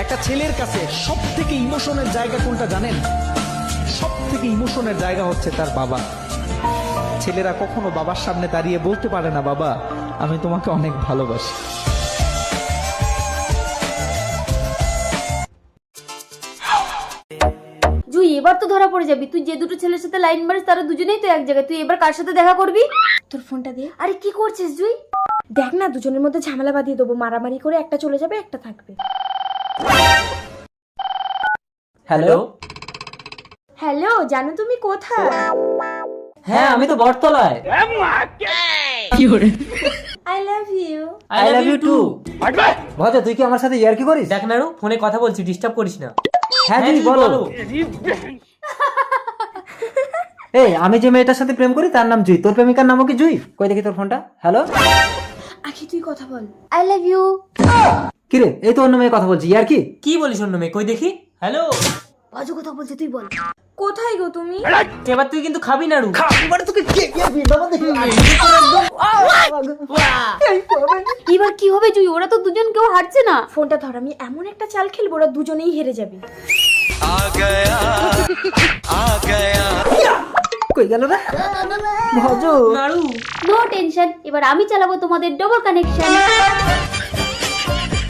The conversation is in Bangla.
একটা ছেলের কাছে সব থেকে ইমোশনের জায়গা কোনটা জানেন? সব থেকে ইমোশনের জায়গা হচ্ছে তার বাবা। ছেলেরা কখনো বাবার সামনে দাঁড়িয়ে বলতে পারে না, বাবা আমি তোমাকে অনেক ভালোবাসি। জুই, এবার তো ধরা পড়ে যাবি। তুই যে দুটো ছেলের সাথে লাইন মারিস তারা দুজনেই তো এক জায়গায়। তুই এবার কার সাথে দেখা করবি? তোর ফোনটা দে। আরে কি করছিস জুই? দেখ না, দুজনের মধ্যে ঝামেলা বাঁধিয়ে দেবো, মারামারি করে একটা চলে যাবে, একটা থাকবে। হ্যালো। হ্যালো, জানো তুমি কোথায়? হ্যাঁ, আমি তো বটতলায়। I love you. I love you too. Bhaja, তুই কি আমার সাথে ইয়ার্কি করিস? দেখ নাড়ু, ফোনে কথা বলছি, ডিস্টার্ব করিস না। হ্যাঁ হ্যাঁ, তুই তুই বলো। বলো। এই, আমি যে মেয়েটার সাথে প্রেম করি তার নাম জুই। তোর প্রেমিকার নামও কি জুই? কই দেখি তোর ফোনটা। হ্যালো। আখি তুই কথা বল। I love you. কিরে, এই তো অন্য মেয়ে কথা বলছি, ইয়ার্কি? কি বলিস অন্য মেয়ে? কই দেখি। হ্যালো। বাজু কথা বলছে, তুই বল। কোথায় গো তুমি? এবার তুই কিন্তু খাবি নাড়ু। এবার কি হবে জুই? ওরা তো দুজন কেউ হারছে না। ফোনটা ধর, আমি এমন একটা চাল খেলবো ওরা দুজনেই হেরে যাবে। কই গেল রে ভজ? নাড়ু। নো টেনশন, এবার আমি চালাবো তোমাদের ডবল কানেকশন।